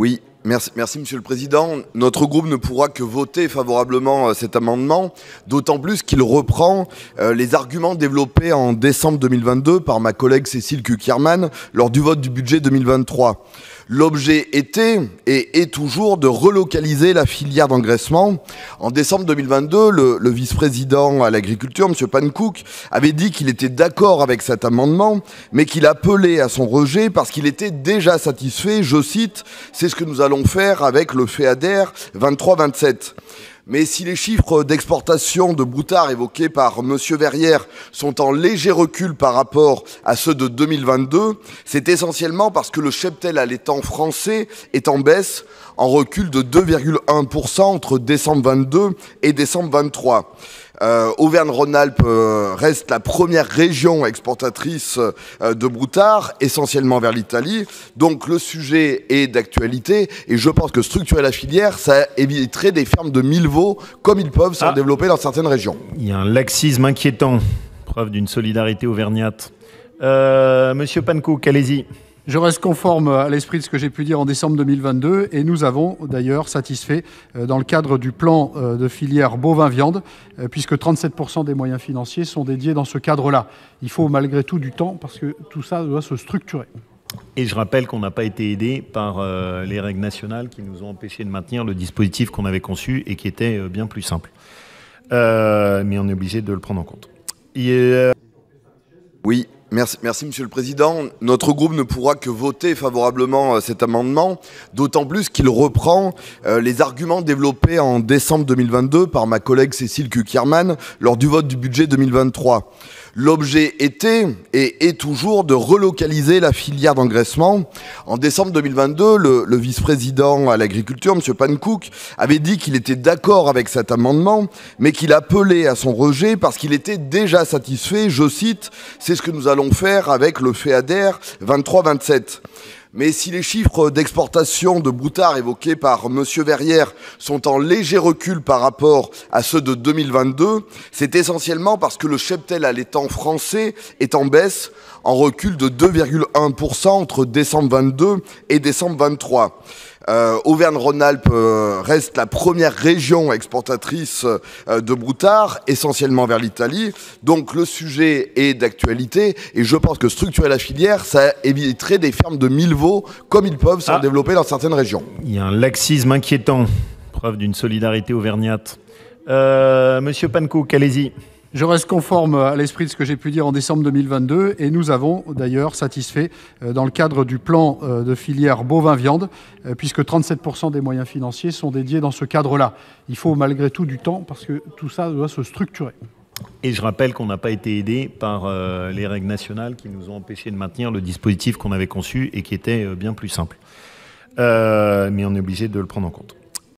Oui, merci Monsieur le Président. Notre groupe ne pourra que voter favorablement cet amendement, d'autant plus qu'il reprend les arguments développés en décembre 2022 par ma collègue Cécile Cukierman lors du vote du budget 2023. L'objet était et est toujours de relocaliser la filière d'engraissement. En décembre 2022, le vice-président à l'agriculture, M. Pankouk, avait dit qu'il était d'accord avec cet amendement, mais qu'il appelait à son rejet parce qu'il était déjà satisfait, je cite, « c'est ce que nous allons faire avec le FEADER 23-27 ». Mais si les chiffres d'exportation de Broutard évoqués par M. Verrière sont en léger recul par rapport à ceux de 2022, c'est essentiellement parce que le cheptel allaitant français est en baisse, en recul de 2,1% entre décembre 22 et décembre 23. Auvergne-Rhône-Alpes reste la première région exportatrice de Broutard, essentiellement vers l'Italie. Donc le sujet est d'actualité et je pense que structurer la filière, ça éviterait des fermes de 1000 veaux comme ils peuvent s'en développer dans certaines régions. Il y a un laxisme inquiétant, preuve d'une solidarité auvergnate. Monsieur Pankouk, allez-y. Je reste conforme à l'esprit de ce que j'ai pu dire en décembre 2022 et nous avons d'ailleurs satisfait dans le cadre du plan de filière bovin-viande puisque 37% des moyens financiers sont dédiés dans ce cadre-là. Il faut malgré tout du temps parce que tout ça doit se structurer. Et je rappelle qu'on n'a pas été aidé par les règles nationales qui nous ont empêché de maintenir le dispositif qu'on avait conçu et qui était bien plus simple. Mais on est obligé de le prendre en compte. Oui. Merci Monsieur le Président. Notre groupe ne pourra que voter favorablement cet amendement, d'autant plus qu'il reprend les arguments développés en décembre 2022 par ma collègue Cécile Cukierman lors du vote du budget 2023. L'objet était et est toujours de relocaliser la filière d'engraissement. En décembre 2022, le vice-président à l'agriculture, M. Pankouk, avait dit qu'il était d'accord avec cet amendement, mais qu'il appelait à son rejet parce qu'il était déjà satisfait, je cite, « c'est ce que nous allons faire avec le FEADER 23-27 ». Mais si les chiffres d'exportation de Broutard évoqués par M. Verrière sont en léger recul par rapport à ceux de 2022, c'est essentiellement parce que le cheptel allaitant français est en baisse, en recul de 2,1% entre décembre 22 et décembre 23. Auvergne-Rhône-Alpes reste la première région exportatrice de Broutard, essentiellement vers l'Italie. Donc le sujet est d'actualité et je pense que structurer la filière, ça éviterait des fermes de 1000 veaux comme ils peuvent s'en développer dans certaines régions. Il y a un laxisme inquiétant, preuve d'une solidarité auvergnate. Monsieur Pankouk, allez-y. Je reste conforme à l'esprit de ce que j'ai pu dire en décembre 2022 et nous avons d'ailleurs satisfait dans le cadre du plan de filière bovin-viande puisque 37% des moyens financiers sont dédiés dans ce cadre-là. Il faut malgré tout du temps parce que tout ça doit se structurer. Et je rappelle qu'on n'a pas été aidé par les règles nationales qui nous ont empêché de maintenir le dispositif qu'on avait conçu et qui était bien plus simple. Mais on est obligé de le prendre en compte.